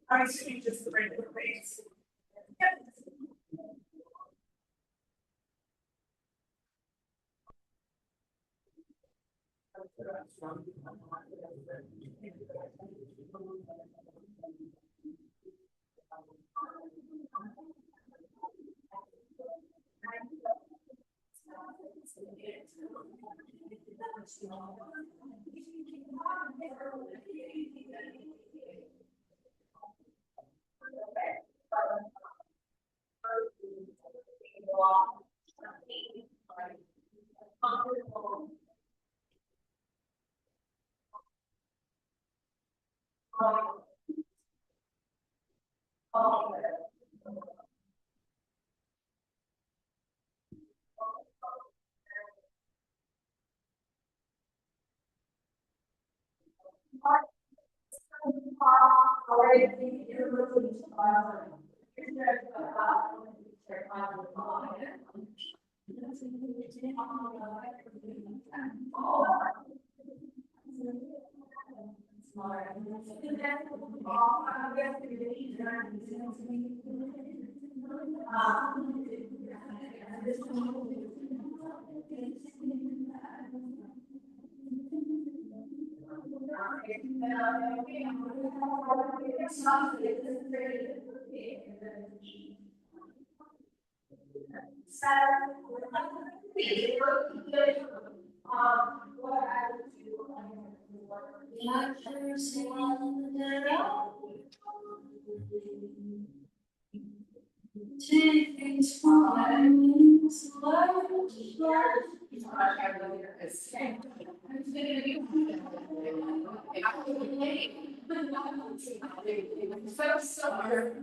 I'm assuming just the regular rates. Yep.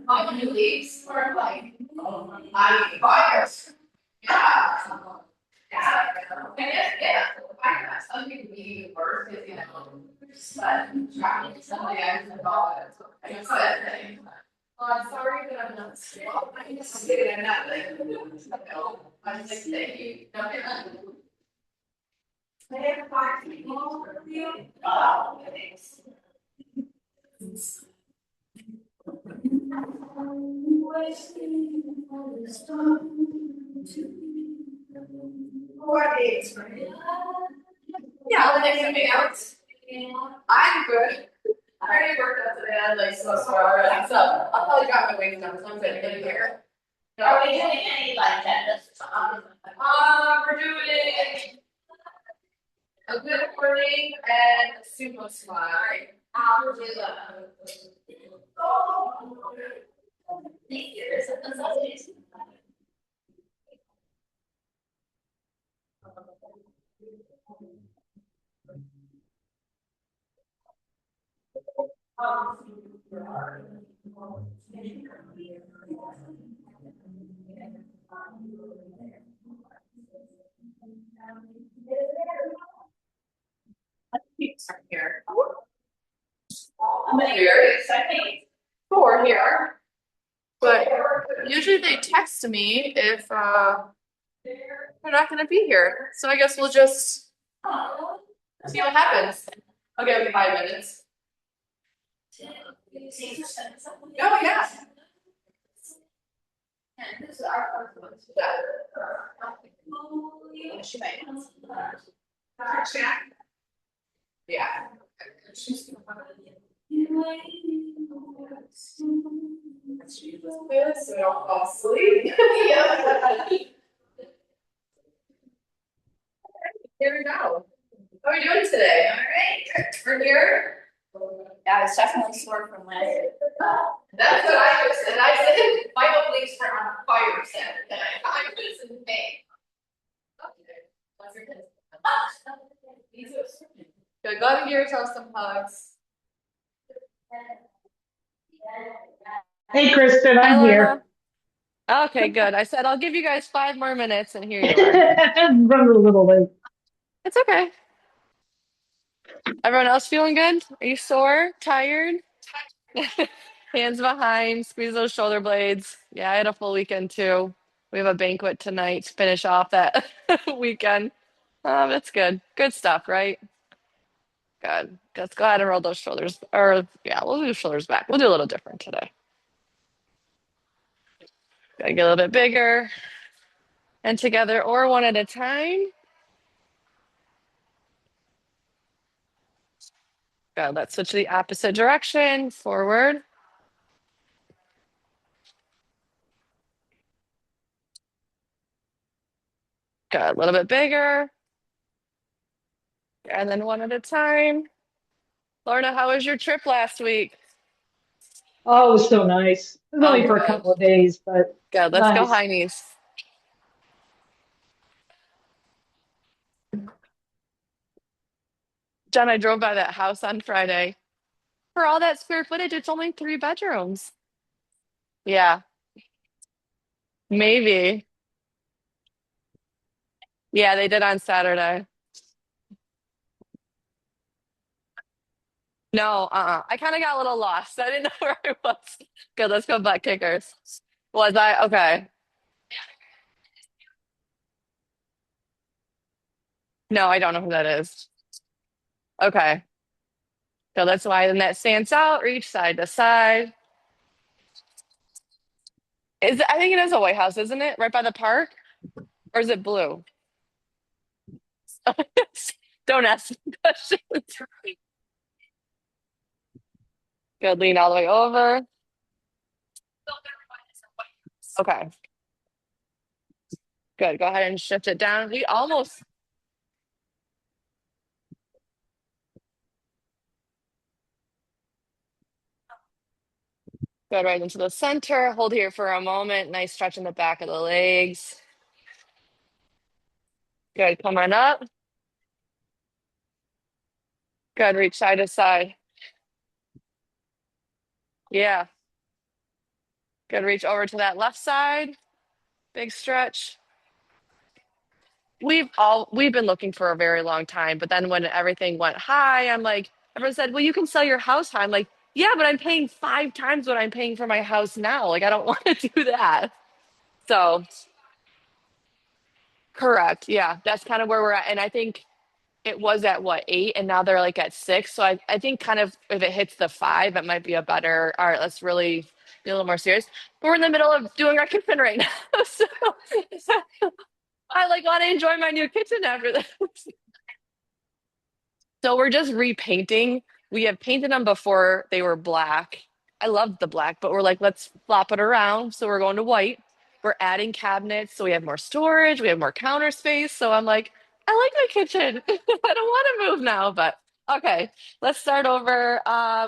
On new leaves or like fires. Yeah. Yeah. Some people be even worse because but tracking somebody else involved. It's a good thing. I'm sorry that I'm not sick. I'm just kidding. I'm not like, I'm just thank you. Don't get that. I have 5 people for you. Oh, thanks. Yeah, I'll make something else. I'm good. I already worked out today. I'm like so sore already. So I'll probably drop my weight down. So I'm gonna get here. Are we doing any like that? We're doing a good morning and a super smile. I'll do Thank you. Here. I'm very excited for here. But usually they text me if they're not gonna be here. So I guess we'll just see what happens. I'll give you 5 minutes. Oh yeah. And this is our first one. Yeah. She might. Yeah. So I don't fall asleep. Yeah. Here we go. How are we doing today? All right, we're here. Yeah, it's definitely sore from last year. That's what I just said. I said my openings were on fire Saturday. I was in pain. Okay. What's your kids? Good. Go ahead and give yourself some hugs. Hey, Kristen, Hi, I'm Lorna. here. Okay, good. I said I'll give you guys 5 more minutes, and here you are. I'm running a little late. It's okay. Everyone else feeling good? Are you sore? Tired? Hands behind, squeeze those shoulder blades. Yeah, I had a full weekend too. We have a banquet tonight to finish off that weekend. That's good. Good stuff, right? Good. Let's go ahead and roll those shoulders. Or, yeah, we'll do shoulders back. We'll do a little different today. Gotta get a little bit bigger and together or one at a time. Good. Let's switch to the opposite direction. Forward. Good. A little bit bigger. And then one at a time. Lorna, how was your trip last week? Oh, it was so nice. It was Oh, only for a good. couple of days, but Good. Let's go nice. high knees. Jen, I drove by that house on Friday. For all that square footage, it's only 3 bedrooms. Yeah, maybe. Yeah, they did on Saturday. No, I kind of got a little lost. I didn't know where I was. Good, let's go butt kickers. Was I? Okay. No, I don't know who that is. Okay. So that's why the net stands out, reach side to side. I think it is a White House, isn't it? Right by the park? Or is it blue? Don't ask me questions. Good, lean all the way over. Okay, good. Go ahead and shift it down. We almost go right into the center. Hold here for a moment. Nice stretch in the back of the legs. Good, come on up. Good, reach side to side. Yeah, good. Reach over to that left side. Big stretch. We've been looking for a very long time, but then when everything went high, I'm like, everyone said, well, you can sell your house high. I'm like, yeah, but I'm paying 5 times what I'm paying for my house now. Like, I don't want to do that. So, correct. Yeah, that's kind of where we're at. And I think it was at what, 8, and now they're like at 6. So I think kind of if it hits the 5, it might be a better, all right, let's really be a little more serious. But we're in the middle of doing our kitchen right now. So I like want to enjoy my new kitchen after this. So we're just repainting. We have painted them before they were black. I loved the black, but we're like, let's flop it around. So we're going to white. We're adding cabinets so we have more storage, we have more counter space. So I'm like, I like my kitchen. I don't want to move now, but okay, let's start over.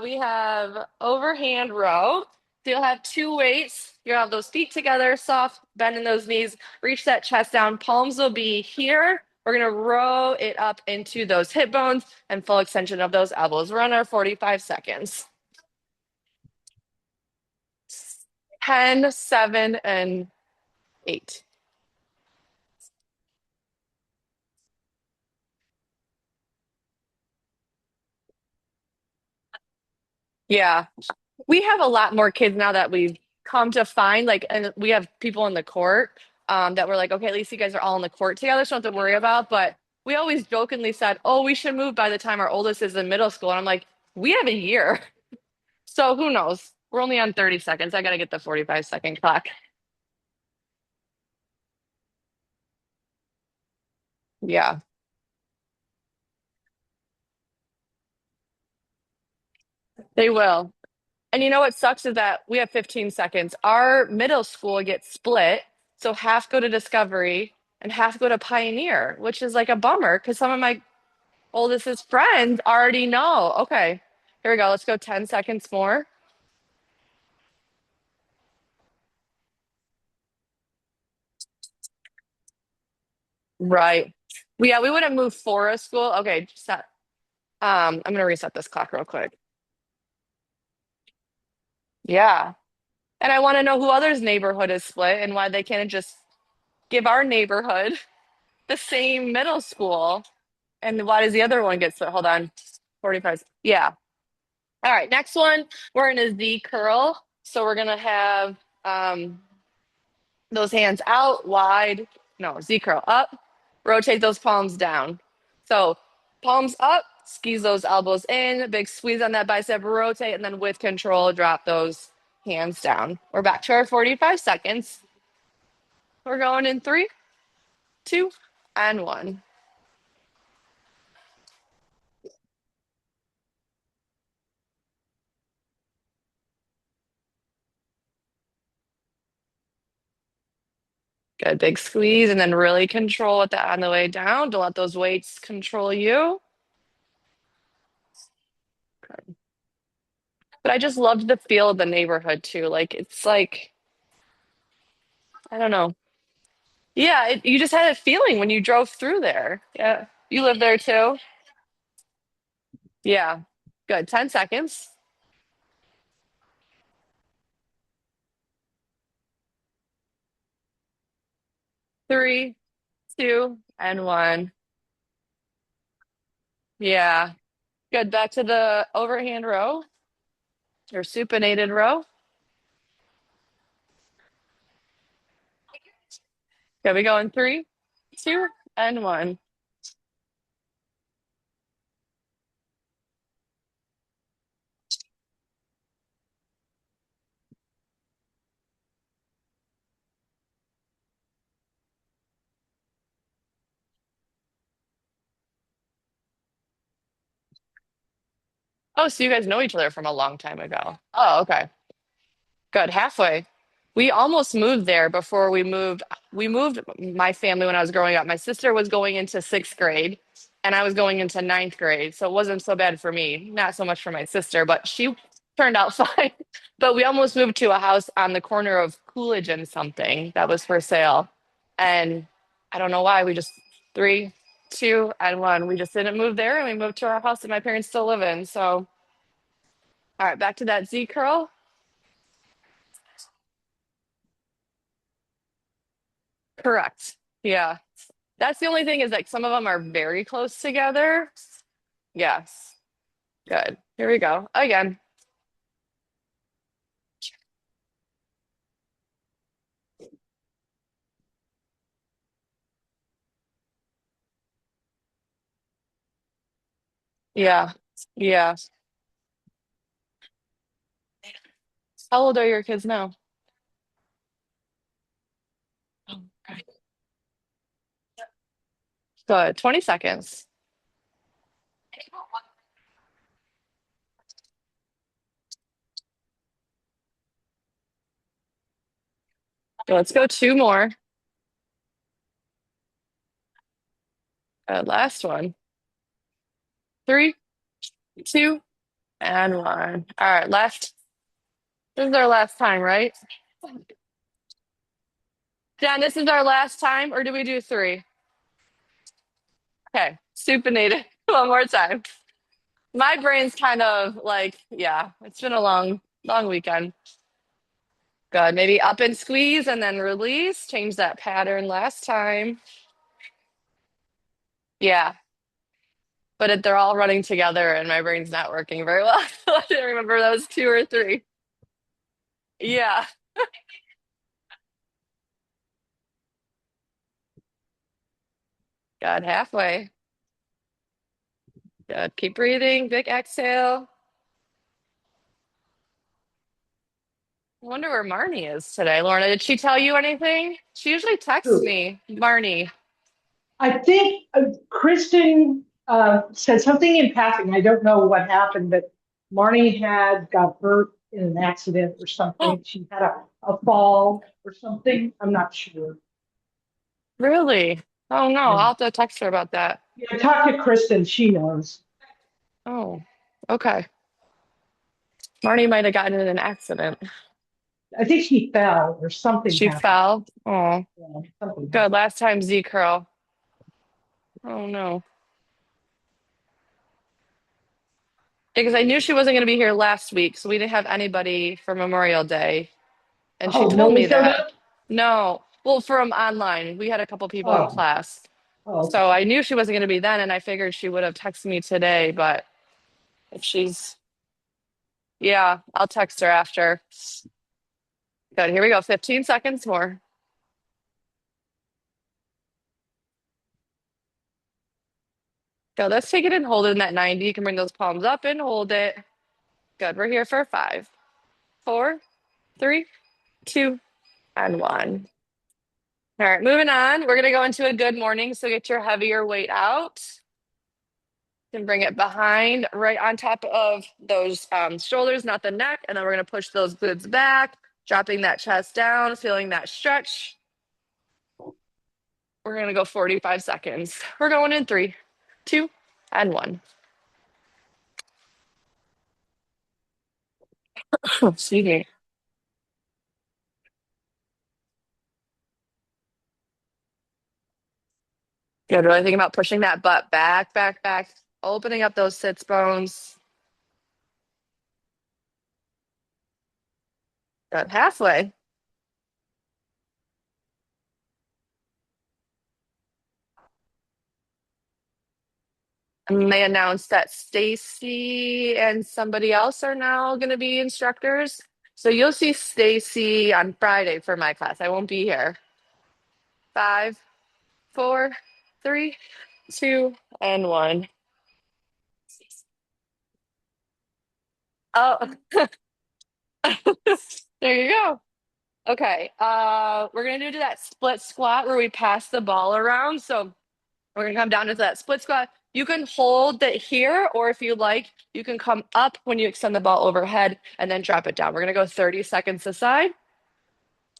We have overhand row. So you'll have two weights. You'll have those feet together, soft, bend in those knees, reach that chest down. Palms will be here. We're gonna row it up into those hip bones and full extension of those elbows. We're on our 45 seconds. 10, 7, and 8. Yeah. We have a lot more kids now that we've come to find, like, and we have people in the court that were like, okay, at least you guys are all in the court together, so don't have to worry about. But we always jokingly said, oh, we should move by the time our oldest is in middle school. And I'm like, we have a year. So who knows? We're only on 30 seconds. I got to get the 45-second clock. Yeah, they will. And you know what sucks is that we have 15 seconds. Our middle school gets split. So half go to Discovery and have to go to Pioneer, which is like a bummer because some of my oldest friends already know. Okay, here we go. Let's go 10 seconds more. Right. Yeah, we wouldn't move for a school. Okay, set. I'm gonna reset this clock real quick. Yeah. And I want to know who others' neighborhood is split and why they can't just give our neighborhood the same middle school. And why does the other one get split? Hold on. 45. Yeah. All right. Next one, we're in a Z curl. So we're gonna have those hands out wide. No, Z curl up. Rotate those palms down. So palms up, squeeze those elbows in, big squeeze on that bicep, rotate, and then with control, drop those hands down. We're back to our 45 seconds. We're going in three, two, and one. Good big squeeze and then really control it on the way down. Don't let those weights control you. But I just loved the feel of the neighborhood too. Like it's like, I don't know. Yeah, you just had a feeling when you drove through there. Yeah. You live there too? Yeah. Good. 10 seconds. Three, two, and one. Yeah. Good. Back to the overhand row or supinated row. Okay, we go in three, two, and one. Oh, so you guys know each other from a long time ago. Oh, okay. Good. Halfway. We almost moved there before we moved. We moved my family when I was growing up. My sister was going into sixth grade and I was going into ninth grade. So it wasn't so bad for me. Not so much for my sister, but she turned out fine. But we almost moved to a house on the corner of Coolidge and something that was for sale. And I don't know why. We just three, two, and one. We just didn't move there and we moved to our house that my parents still live in. So, all right, back to that Z curl. Correct. Yeah. That's the only thing is like some of them are very close together. Yes. Good. Here we go. Again. Yeah. Yeah. How old are your kids now? Oh, okay. Good. 20 seconds. So let's go two more. Last one. Three, two, and one. All right, left. This is our last time, right? Jen, this is our last time, or do we do three? Okay, supinated. One more time. My brain's kind of like, yeah, it's been a long weekend. Good. Maybe up and squeeze and then release. Change that pattern last time. Yeah. But they're all running together and my brain's not working very well. I didn't remember those two or three. Yeah. Good. Halfway. Good. Keep breathing. Big exhale. I wonder where Marnie is today. Lorna, did she tell you anything? She usually texts True. me. Marnie. I think Kristen said something in passing. I don't know what happened, but Marnie had got hurt in an accident or Oh, something. She had a fall or something. I'm not sure. Really? Oh no, Yeah. I'll have to text her about that. Yeah, talk to Kristen, she knows. Oh, okay. Marnie might have gotten in an accident. I think she fell or something She happened. fell. Oh, Yeah, something happened. good. Last time Z curl. Oh no. Because I knew she wasn't going to be here last week, so we didn't have anybody for Memorial Day. And she Oh, told no one me showed that. up? No, well, from online, we had a couple people in Oh, class. oh, So okay. I knew she wasn't going to be then, and I figured she would have texted me today. But if she's, yeah, I'll text her after. Good. Here we go. 15 seconds more. Go. Let's take it and hold it in that 90. You can bring those palms up and hold it. Good. We're here for 5, 4, 3, 2, and 1. All right, moving on. We're going to go into a good morning. So get your heavier weight out. And bring it behind, right on top of those shoulders, not the neck. And then we're going to push those glutes back, dropping that chest down, feeling that stretch. We're going to go 45 seconds. We're going in 3, 2, and 1. Excuse me. Good. Really think about pushing that butt back, back, back, opening up those sits bones. Good. Halfway. And they announced that Stacy and somebody else are now going to be instructors. So you'll see Stacy on Friday for my class. I won't be here. 5, 4, 3, 2, and 1. Oh, there you go. Okay. We're gonna do that split squat where we pass the ball around. So we're gonna come down into that split squat. You can hold it here, or if you like, you can come up when you extend the ball overhead and then drop it down. We're gonna go 30 seconds aside.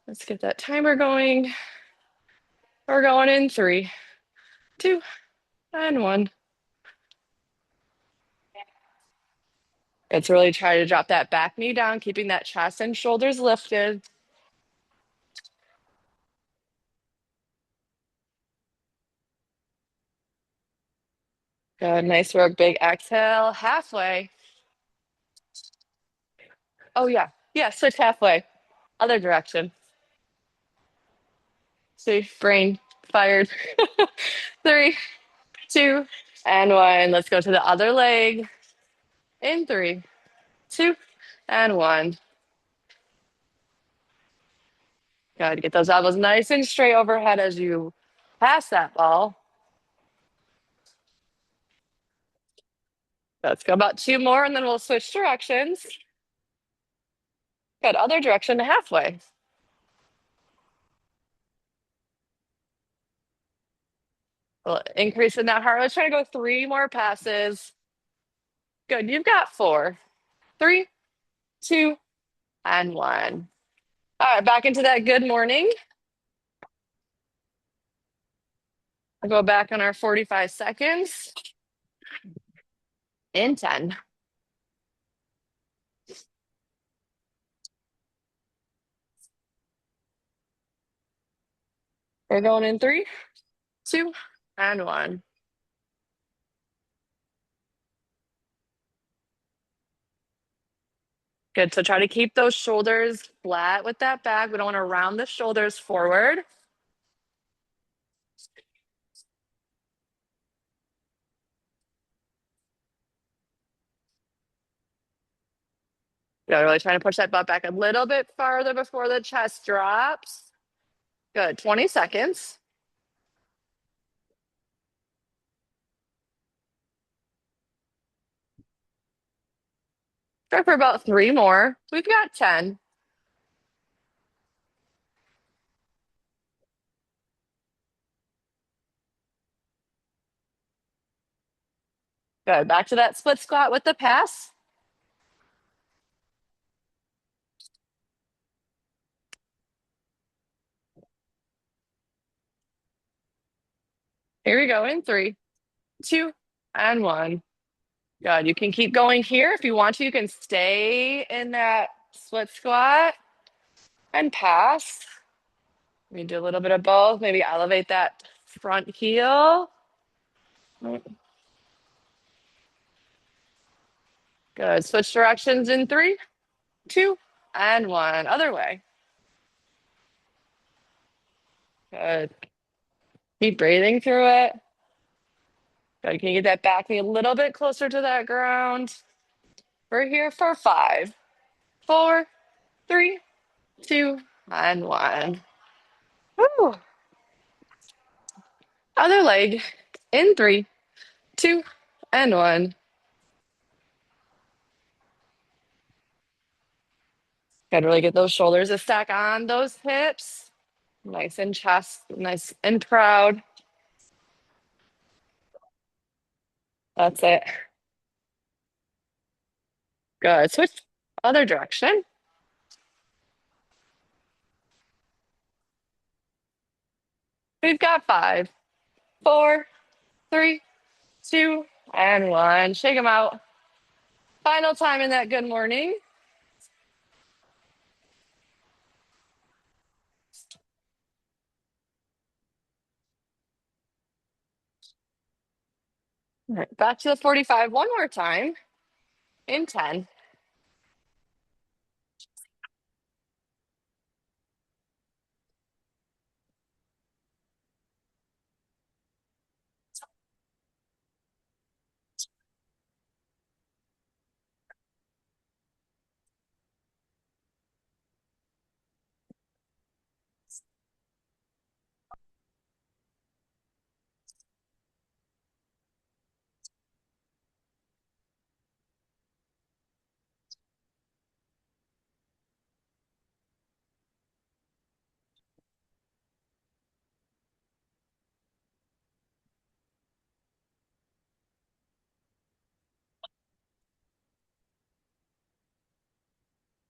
Let's get that timer going. We're going in 3, 2, and 1. It's really try to drop that back knee down, keeping that chest and shoulders lifted. Good. Nice work. Big exhale. Halfway. Oh, yeah. Yeah. Switch halfway. Other direction. See, brain fired. 3, 2, and 1. Let's go to the other leg. In 3, 2, and 1. Good. Get those elbows nice and straight overhead as you pass that ball. Let's go about 2 more and then we'll switch directions. Good. Other direction to halfway. We'll increase in that heart. Let's try to go 3 more passes. Good. You've got 4, 3, 2, and 1. All right, back into that good morning. I'll go back on our 45 seconds in 10. We're going in 3, 2, and 1. Good. So try to keep those shoulders flat with that back. We don't want to round the shoulders forward. Yeah, really trying to push that butt back a little bit farther before the chest drops. Good. 20 seconds. Try for about 3 more. We've got 10. Good. Back to that split squat with the pass. Here we go in 3, 2, and 1. Good. You can keep going here. If you want to, you can stay in that split squat and pass. We do a little bit of both. Maybe elevate that front heel. Good. Switch directions in 3, 2, and 1. Other way. Good. Keep breathing through it. Good. Can you get that back knee a little bit closer to that ground? We're here for 5, 4, 3, 2, and 1. Woo. Other leg in 3, 2, and 1. Gotta really get those shoulders to stack on those hips. Nice and chest, nice and proud. That's it. Good. Switch other direction. We've got 5, 4, 3, 2, and 1. Shake them out. Final time in that good morning. All right, back to the 45 one more time in 10.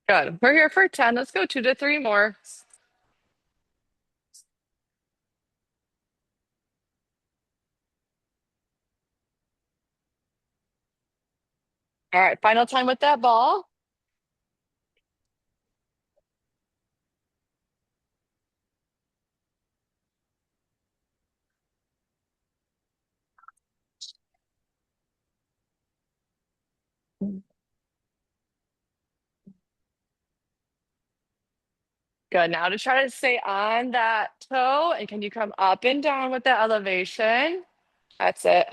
Good. We're here for 10. Let's go 2 to 3 more. All right, final time with that ball. Good. Now to try to stay on that toe, and can you come up and down with that elevation? That's it.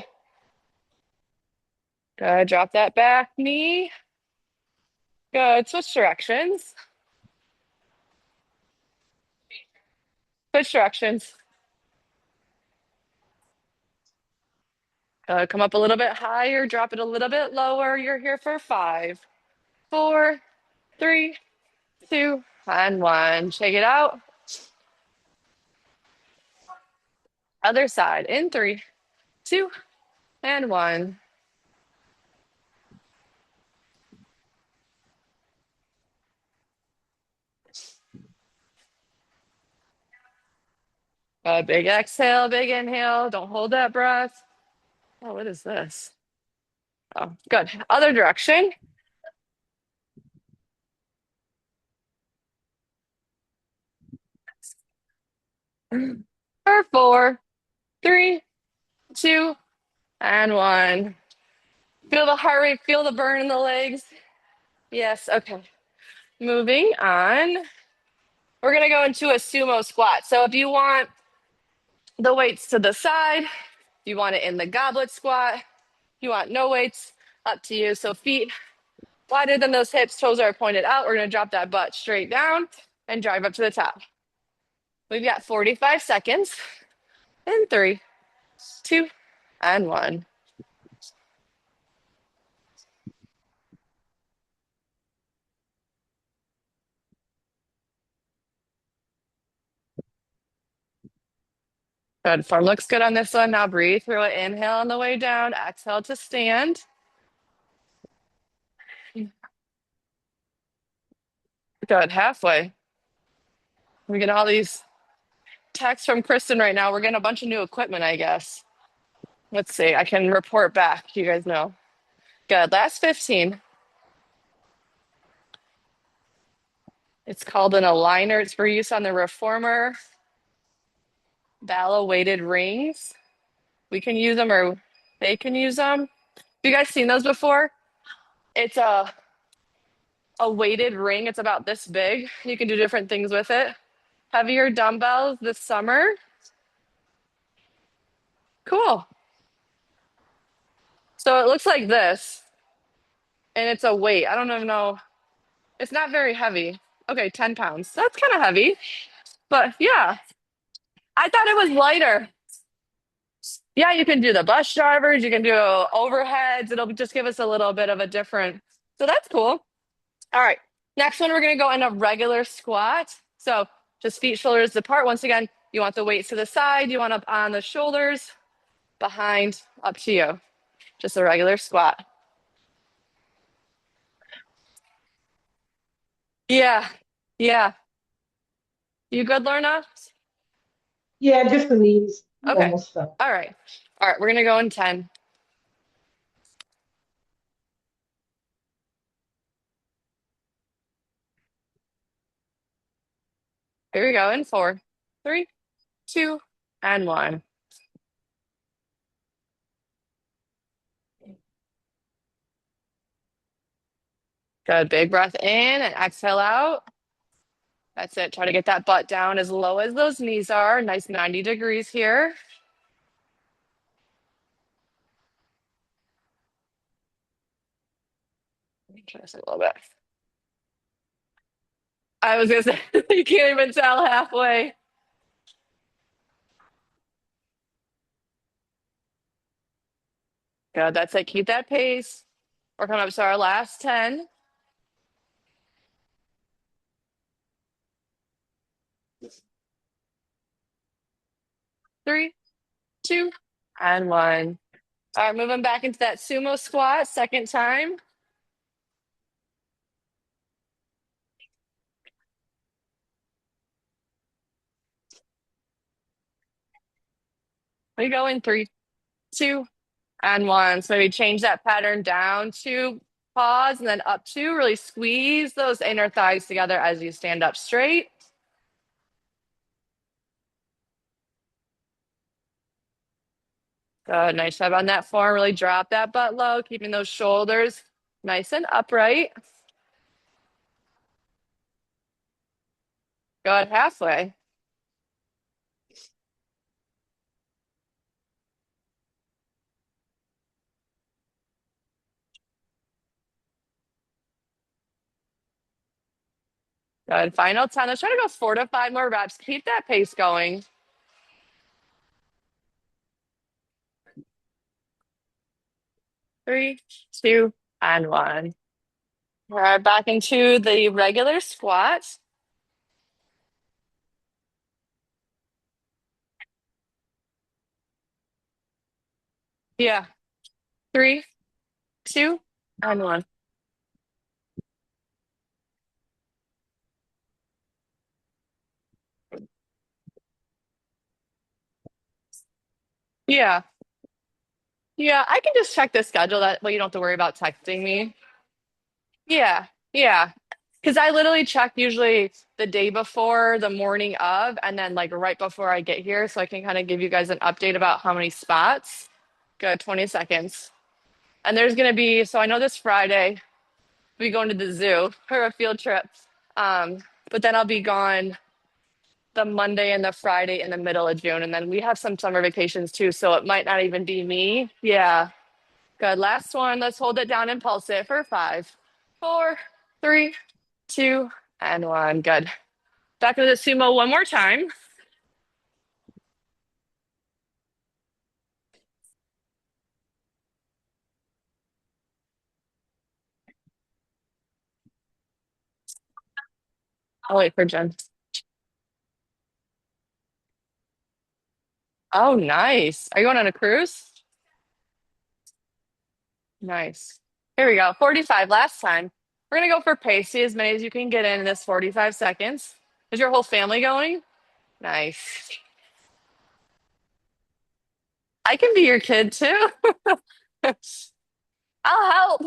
Good. Drop that back knee. Good. Switch directions. Switch directions. Come up a little bit higher, drop it a little bit lower. You're here for 5, 4, 3, 2, and 1. Shake it out. Other side in 3, 2, and 1. Big exhale, big inhale. Don't hold that breath. Oh, what is this? Oh, good. Other direction. For 4, 3, 2, and 1. Feel the heart rate, feel the burn in the legs. Yes, okay. Moving on. We're gonna go into a sumo squat. So if you want the weights to the side, if you want it in the goblet squat, if you want no weights, up to you. So feet wider than those hips, toes are pointed out. We're gonna drop that butt straight down and drive up to the top. We've got 45 seconds in 3, 2, and 1. Good. Form looks good on this one. Now breathe through it. Inhale on the way down. Exhale to stand. Good. Halfway. We get all these texts from Kristen right now. We're getting a bunch of new equipment, I guess. Let's see. I can report back. You guys know. Good. Last 15. It's called an aligner. It's for use on the reformer. Bala weighted rings. We can use them or they can use them. Have you guys seen those before? It's a weighted ring. It's about this big. You can do different things with it. Heavier dumbbells this summer. Cool. So it looks like this, and it's a weight. I don't even know. It's not very heavy. Okay, 10 pounds. That's kind of heavy, but yeah, I thought it was lighter. Yeah, you can do the bus drivers, you can do overheads. It'll just give us a little bit of a different. So that's cool. All right. Next one, we're going to go in a regular squat. So just feet, shoulders apart. Once again, you want the weights to the side. You want up on the shoulders, behind, up to you. Just a regular squat. Yeah. Yeah. You good, Lorna? Yeah, just the knees, Okay. normal stuff. All right. All right. We're going to go in 10. Here we go in 4, 3, 2, and 1. Good. Big breath in and exhale out. That's it. Try to get that butt down as low as those knees are. Nice 90 degrees here. Try this a little bit. I was gonna say you can't even tell halfway. Good. That's it. Keep that pace. We're coming up to our last 10. 3, 2, and 1. All right, moving back into that sumo squat, second time. We go in 3, 2, and 1. So maybe change that pattern down to pause and then up to really squeeze those inner thighs together as you stand up straight. Good. Nice job on that form. Really drop that butt low, keeping those shoulders nice and upright. Good. Halfway. Good. Final 10. Let's try to go 4 to 5 more reps. Keep that pace going. 3, 2, and 1. All right, back into the regular squat. Yeah. 3, 2, and 1. Yeah. Yeah. I can just check the schedule. That way you don't have to worry about texting me. Yeah. Yeah. Because I literally check usually the day before, the morning of, and then like right before I get here. So I can kind of give you guys an update about how many spots. Good, 20 seconds. And there's going to be, so I know this Friday, we going to the zoo for a field trip. Um, but then I'll be gone the Monday and the Friday in the middle of June. And then we have some summer vacations too. So it might not even be me. Yeah. Good. Last one. Let's hold it down and pulse it for 5, 4, 3, 2, and 1. Good. Back to the sumo one more time. I'll wait for Jen. Oh, nice. Are you going on a cruise? Nice. Here we go. 45 last time. We're going to go for pace. See as many as you can get in this 45 seconds. Is your whole family going? Nice. I can be your kid too. I'll help.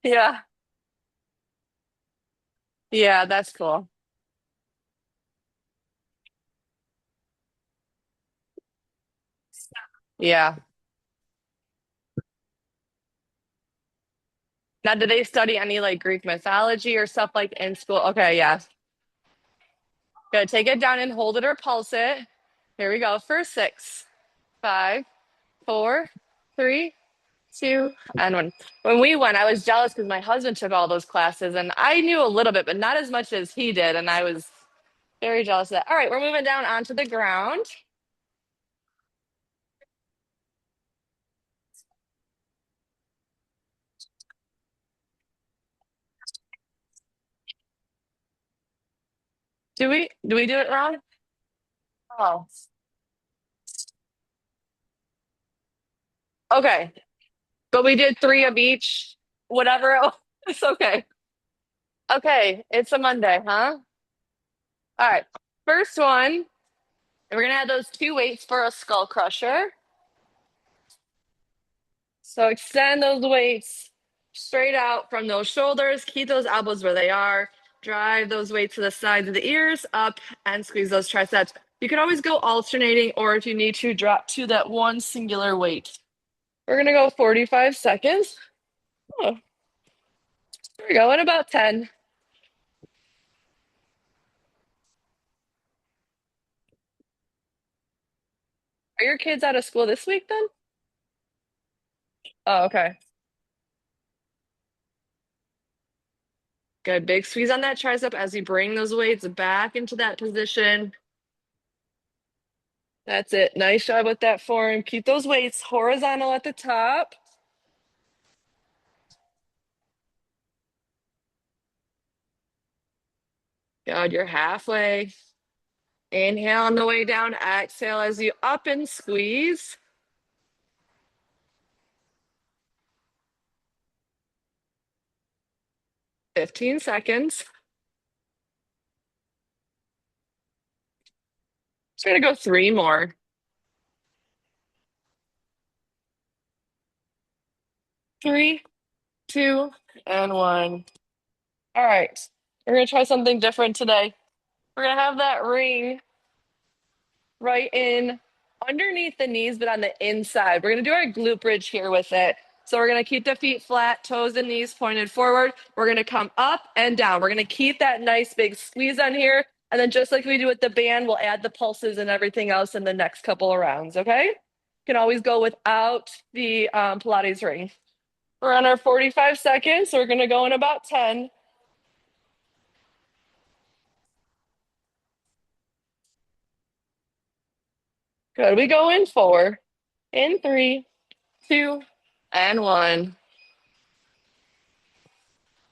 Yeah. Yeah, that's cool. Yeah. Now, do they study any like Greek mythology or stuff like in school? Okay, yeah. Good. Take it down and hold it or pulse it. Here we go. For six, five, four, three, two, and one. When we went, I was jealous because my husband took all those classes and I knew a little bit, but not as much as he did. And I was very jealous of that. All right, we're moving down onto the ground. Do we do it wrong? Oh, okay. But we did three of each, whatever. It's okay. Okay, it's a Monday, huh? All right. First one, and we're gonna have those two weights for a skull crusher. So extend those weights straight out from those shoulders. Keep those elbows where they are. Drive those weights to the sides of the ears, up, and squeeze those triceps. You can always go alternating, or if you need to, drop to that one singular weight. We're gonna go 45 seconds. Oh, there we go. In about 10. Are your kids out of school this week then? Oh, okay. Good. Big squeeze on that tricep as you bring those weights back into that position. That's it. Nice job with that form. Keep those weights horizontal at the top. Good. You're halfway. Inhale on the way down. Exhale as you up and squeeze. 15 seconds. Just gonna go three more. Three, two, and one. All right. We're gonna try something different today. We're gonna have that ring right in underneath the knees, but on the inside. We're going to do our glute bridge here with it. So we're going to keep the feet flat, toes and knees pointed forward. We're going to come up and down. We're going to keep that nice big squeeze on here. And then just like we do with the band, we'll add the pulses and everything else in the next couple of rounds, okay? You can always go without the Pilates ring. We're on our 45 seconds. So we're going to go in about 10. Good. We go in four, in three, two, and one.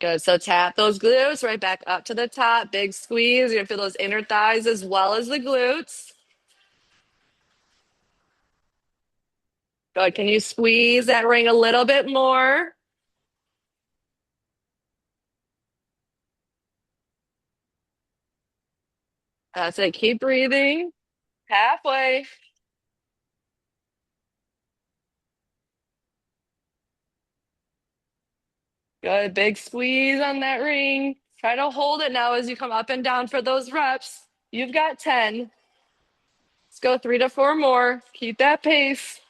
Good. So tap those glutes right back up to the top. Big squeeze. You're gonna feel those inner thighs as well as the glutes. Good. Can you squeeze that ring a little bit more? That's it. Keep breathing. Halfway. Good. Big squeeze on that ring. Try to hold it now as you come up and down for those reps. You've got 10. Let's go three to four more. Keep that pace.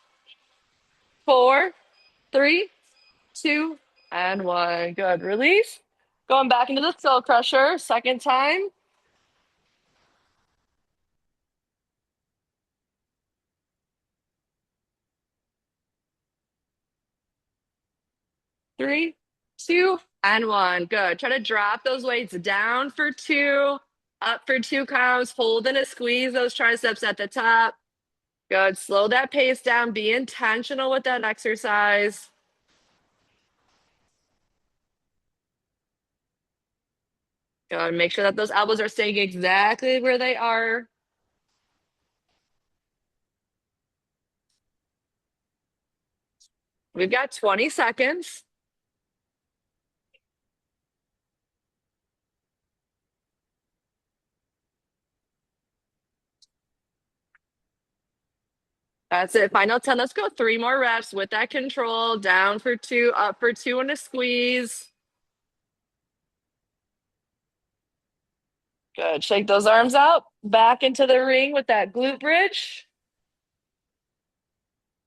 Four, three, two, and one. Good. Release. Going back into the skull crusher. Second time. Three, two, and one. Good. Try to drop those weights down for two, up for two counts. Hold and a squeeze those triceps at the top. Good. Slow that pace down. Be intentional with that exercise. Good. Make sure that those elbows are staying exactly where they are. We've got 20 seconds. That's it. Final 10. Let's go 3 more reps with that control. Down for 2, up for 2, and a squeeze. Good. Shake those arms out. Back into the ring with that glute bridge.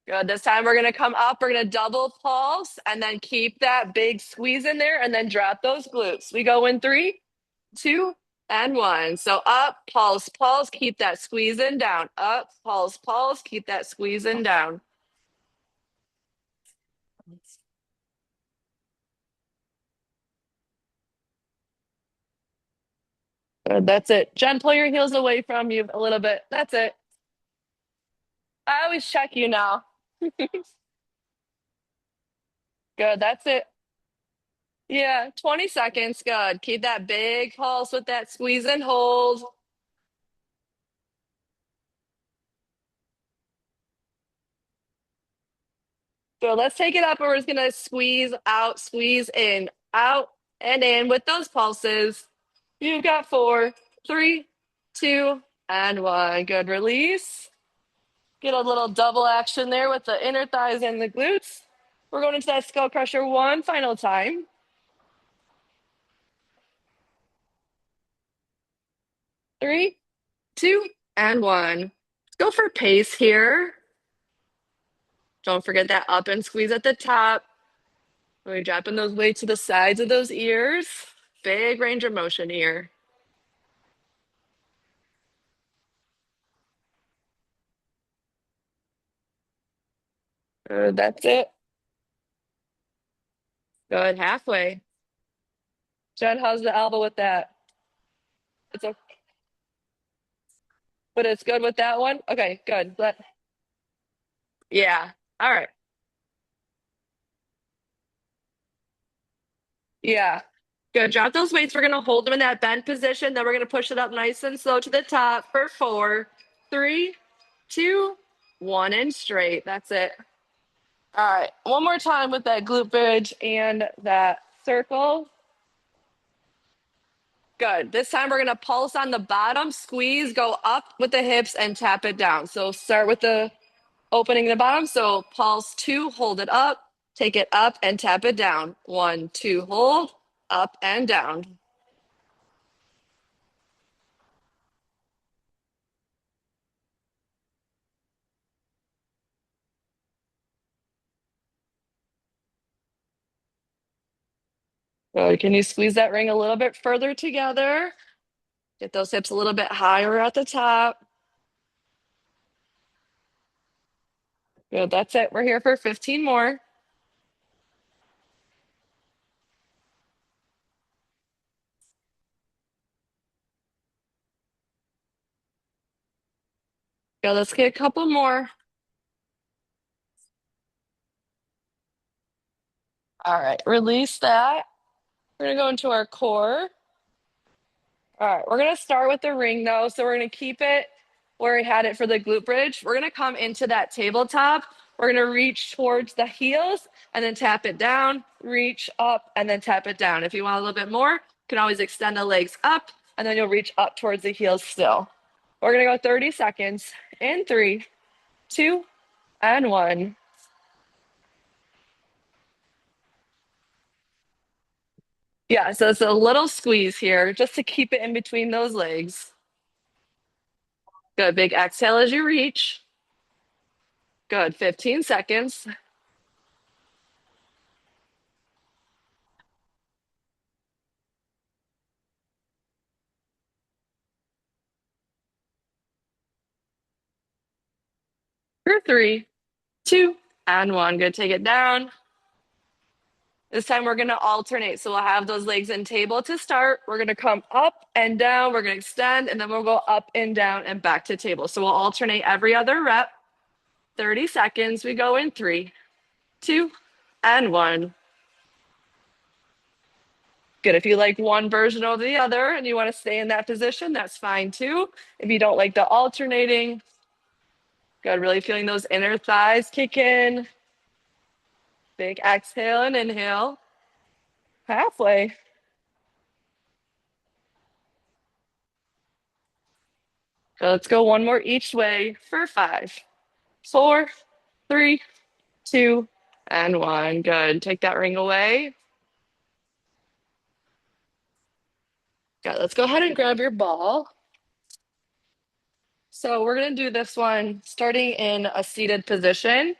Good. This time we're going to come up. We're going to double pulse and then keep that big squeeze in there and then drop those glutes. We go in 3, 2, and 1. So up, pulse, pulse, keep that squeeze in, down. Up, pulse, pulse, keep that squeeze in, down. Good. That's it. Jen, pull your heels away from you a little bit. That's it. I always check you now. Good. That's it. Yeah, 20 seconds. Good. Keep that big pulse with that squeeze and hold. So let's take it up and we're just gonna squeeze out, squeeze in, out, and in with those pulses. You've got 4, 3, 2, and 1. Good release. Get a little double action there with the inner thighs and the glutes. We're going into that skull crusher one final time. 3, 2, and 1. Let's go for pace here. Don't forget that up and squeeze at the top. We're dropping those weights to the sides of those ears. Big range of motion here. Good, that's it. Good, halfway. Jen, how's the elbow with that? It's okay. But it's good with that one? Okay, good. Yeah. All right. Yeah. Good. Drop those weights. We're gonna hold them in that bend position. Then we're gonna push it up nice and slow to the top for 4, 3, 2, 1, and straight. That's it. All right. One more time with that glute bridge and that circle. Good. This time we're gonna pulse on the bottom, squeeze, go up with the hips and tap it down. So start with the opening the bottom. So pulse 2, hold it up, take it up and tap it down. 1, 2, hold, up and down. Good. Can you squeeze that ring a little bit further together? Get those hips a little bit higher at the top. Good. That's it. We're here for 15 more. Good. Let's get a couple more. All right. Release that. We're going to go into our core. All right. We're going to start with the ring though. So we're going to keep it where we had it for the glute bridge. We're going to come into that tabletop. We're going to reach towards the heels and then tap it down, reach up, and then tap it down. If you want a little bit more, you can always extend the legs up and then you'll reach up towards the heels still. We're going to go 30 seconds in 3, 2, and 1. Yeah, so it's a little squeeze here just to keep it in between those legs. Good. Big exhale as you reach. Good. 15 seconds. For 3, 2, and 1. Good. Take it down. This time we're going to alternate. So we'll have those legs in table to start. We're going to come up and down. We're going to extend, and then we'll go up and down and back to table. So we'll alternate every other rep. 30 seconds. We go in 3, 2, and 1. Good. If you like one version over the other and you want to stay in that position, that's fine too. If you don't like the alternating, good. Really feeling those inner thighs kick in. Big exhale and inhale. Halfway. So let's go one more each way for 5, 4, 3, 2, and 1. Good. Take that ring away. Good. Let's go ahead and grab your ball. So we're going to do this one starting in a seated position.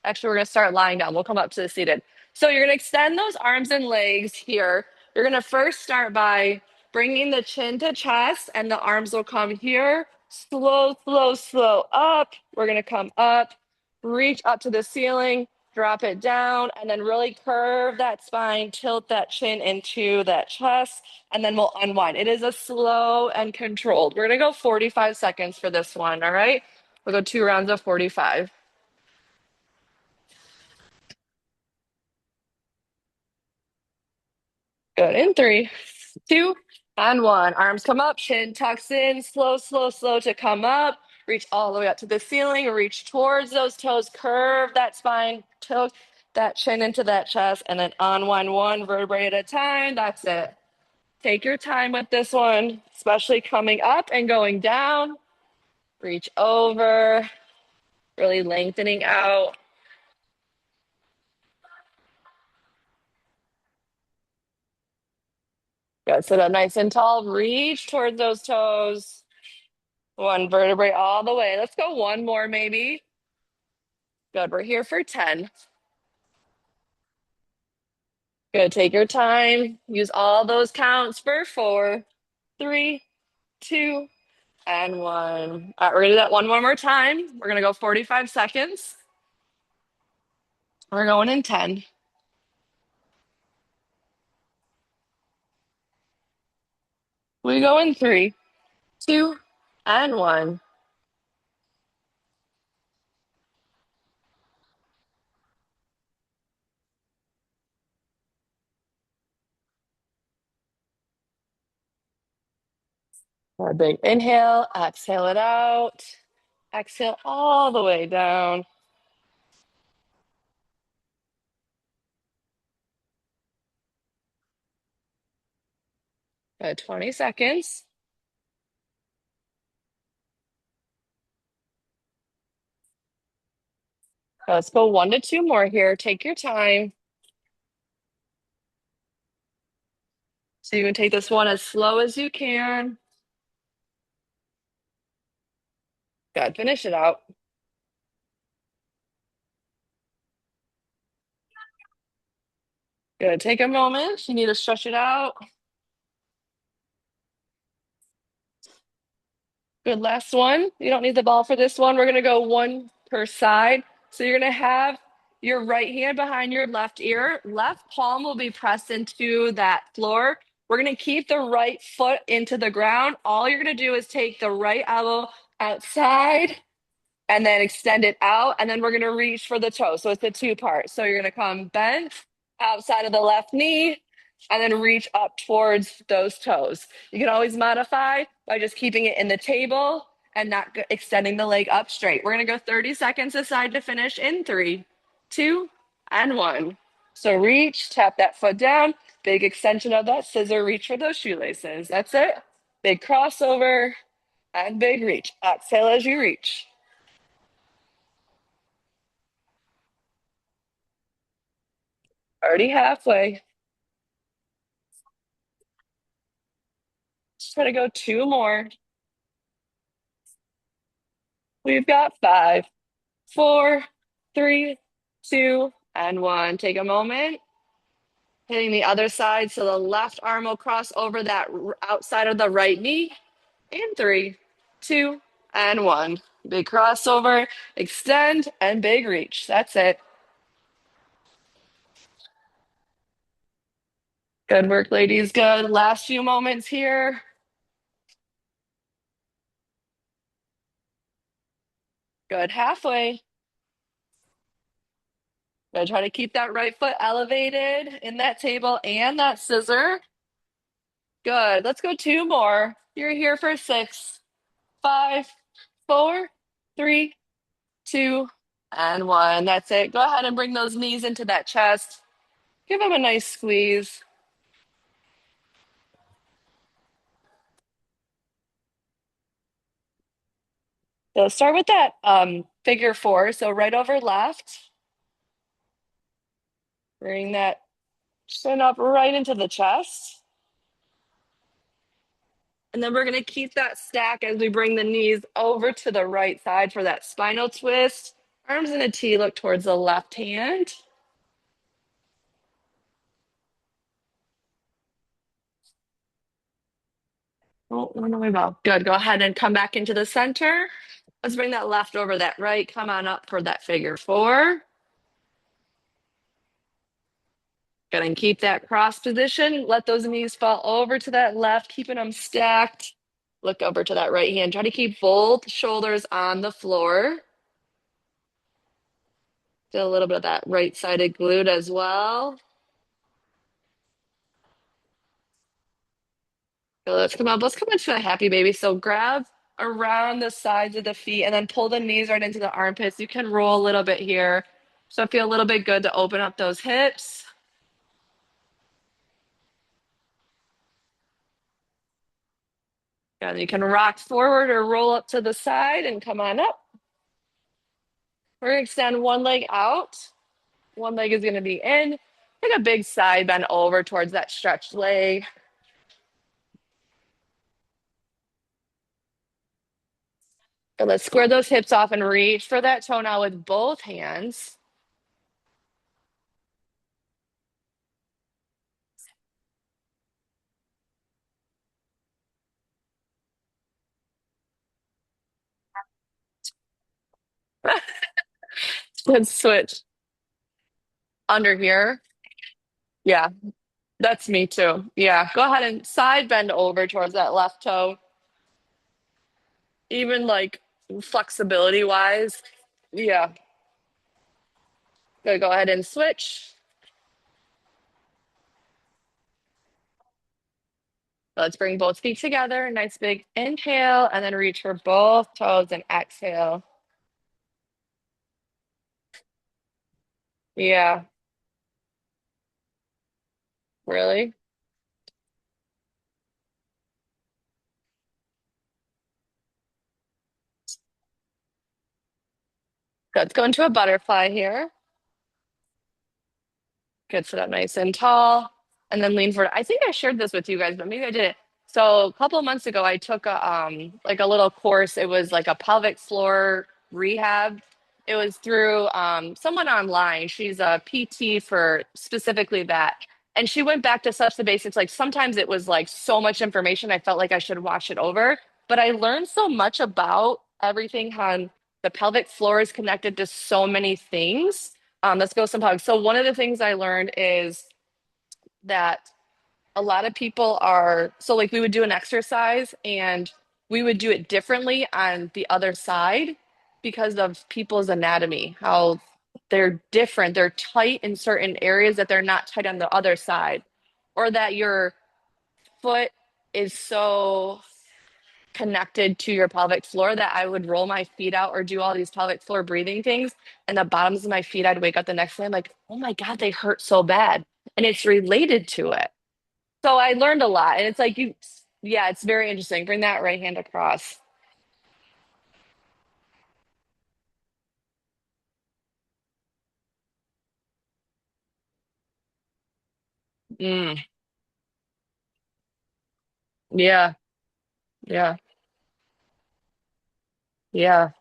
Actually, we're going to start lying down. We'll come up to the seated. So you're going to extend those arms and legs here. You're going to first start by bringing the chin to chest, and the arms will come here. Slow, slow, slow up. We're going to come up, reach up to the ceiling, drop it down, and then really curve that spine, tilt that chin into that chest, and then we'll unwind. It is a slow and controlled. We're going to go 45 seconds for this one, all right? We'll go 2 rounds of 45. Good. In 3, 2, and 1. Arms come up, chin tucks in, slow, slow, slow to come up. Reach all the way up to the ceiling, reach towards those toes, curve that spine, tilt that chin into that chest, and then unwind one vertebrae at a time. That's it. Take your time with this one, especially coming up and going down. Reach over, really lengthening out. Good. Sit up nice and tall. Reach towards those toes. One vertebrae all the way. Let's go one more, maybe. Good. We're here for 10. Good. Take your time. Use all those counts for 4, 3, 2, and 1. All right, we're going to do that one more time. We're going to go 45 seconds. We're going in 10. We go in 3, 2, and 1. A big inhale. Exhale it out. Exhale all the way down. Good. 20 seconds. Let's go 1 to 2 more here. Take your time. So you can take this one as slow as you can. Good. Finish it out. Good. Take a moment. You need to stretch it out. Good. Last one. You don't need the ball for this one. We're going to go one per side. So you're going to have your right hand behind your left ear. Left palm will be pressed into that floor. We're going to keep the right foot into the ground. All you're going to do is take the right elbow outside and then extend it out. And then we're going to reach for the toe. So it's a 2-part. So you're going to come bent outside of the left knee and then reach up towards those toes. You can always modify by just keeping it in the table and not extending the leg up straight. We're going to go 30 seconds aside to finish in 3, 2, and 1. So reach, tap that foot down, big extension of that scissor, reach for those shoelaces. That's it. Big crossover and big reach. Exhale as you reach. Already halfway. Just try to go 2 more. We've got 5, 4, 3, 2, and 1. Take a moment. Hitting the other side so the left arm will cross over that outside of the right knee. In 3, 2, and 1. Big crossover, extend, and big reach. That's it. Good work, ladies. Good. Last few moments here. Good. Halfway. Gonna try to keep that right foot elevated in that table and that scissor. Good. Let's go 2 more. You're here for 6, 5, 4, 3, 2, and 1. That's it. Go ahead and bring those knees into that chest. Give them a nice squeeze. So start with that figure four. So right over left, bring that chin up right into the chest. And then we're going to keep that stack as we bring the knees over to the right side for that spinal twist. Arms in a T, look towards the left hand. Oh, run away well. Good. Go ahead and come back into the center. Let's bring that left over that right. Come on up for that figure four. Good. And keep that cross position. Let those knees fall over to that left, keeping them stacked. Look over to that right hand. Try to keep both shoulders on the floor. Feel a little bit of that right-sided glute as well. So let's come up. Let's come into a happy baby. So grab around the sides of the feet and then pull the knees right into the armpits. You can roll a little bit here. So feel a little bit good to open up those hips. And you can rock forward or roll up to the side and come on up. We're going to extend one leg out. One leg is going to be in. Take a big side bend over towards that stretched leg. And let's square those hips off and reach for that toe now with both hands. Let's switch under here. Yeah, that's me too. Yeah, go ahead and side bend over towards that left toe. Even like flexibility wise. Yeah, go ahead and switch. Let's bring both feet together. Nice big inhale and then reach for both toes and exhale. Yeah, really? Let's go into a butterfly here. Good, sit up nice and tall, and then lean forward. I think I shared this with you guys, but maybe I didn't. So a couple of months ago, I took a like a little course. It was like a pelvic floor rehab. It was through someone online. She's a PT for specifically that, and she went back to such the basics. Like sometimes it was like so much information, I felt like I should watch it over. But I learned so much about everything on the pelvic floor is connected to so many things. Let's go some hugs. So one of the things I learned is that a lot of people are so like we would do an exercise and we would do it differently on the other side because of people's anatomy, how they're different. They're tight in certain areas that they're not tight on the other side, or that your foot is so connected to your pelvic floor that I would roll my feet out or do all these pelvic floor breathing things. And the bottoms of my feet, I'd wake up the next day, I'm like, oh my God, they hurt so bad. And it's related to it. So I learned a lot. And it's like yeah, it's very interesting. Bring that right hand across. Mm, yeah, yeah, yeah,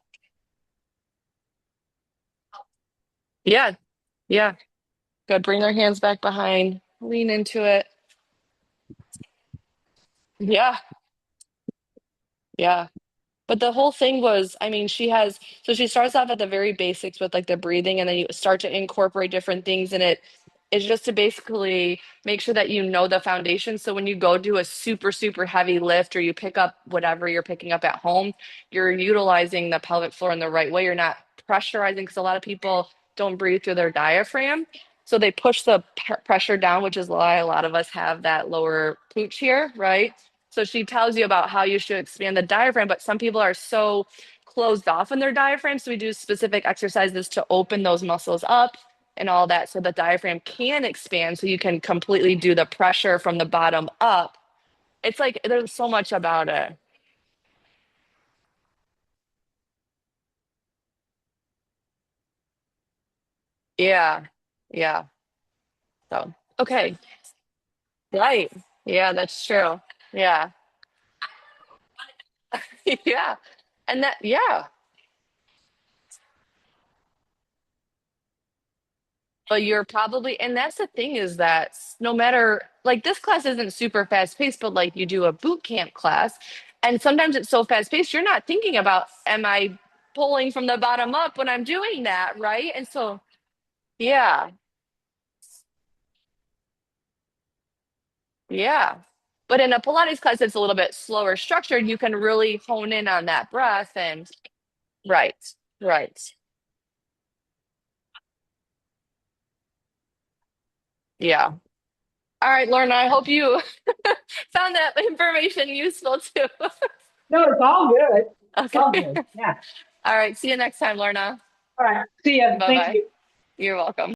yeah, yeah. Good. Bring their hands back behind. Lean into it. Yeah, yeah. But the whole thing was, I mean, so she starts off at the very basics with like the breathing, and then you start to incorporate different things in it. It's just to basically make sure that you know the foundation. So when you go do a super, super heavy lift or you pick up whatever you're picking up at home, you're utilizing the pelvic floor in the right way. You're not pressurizing because a lot of people don't breathe through their diaphragm. So they push the pressure down, which is why a lot of us have that lower pooch here, right? So she tells you about how you should expand the diaphragm, but some people are so closed off in their diaphragm. So we do specific exercises to open those muscles up and all that so the diaphragm can expand so you can completely do the pressure from the bottom up. It's like there's so much about it. Yeah. Yeah. So, okay. Right. Yeah, that's true. Yeah. Yeah. And that, yeah. But you're probably, and that's the thing is that no matter, like this class isn't super fast paced, but like you do a boot camp class, and sometimes it's so fast paced, you're not thinking about, am I pulling from the bottom up when I'm doing that, right? And so, yeah, yeah. But in a Pilates class, it's a little bit slower structured. You can really hone in on that breath and, right, right. Yeah. All right, Lorna, I hope you found that information useful too. No, it's all good. It's all Okay. good. Yeah. All right. See you next time, Lorna. All right. See ya. Bye Thank bye. you. You're welcome.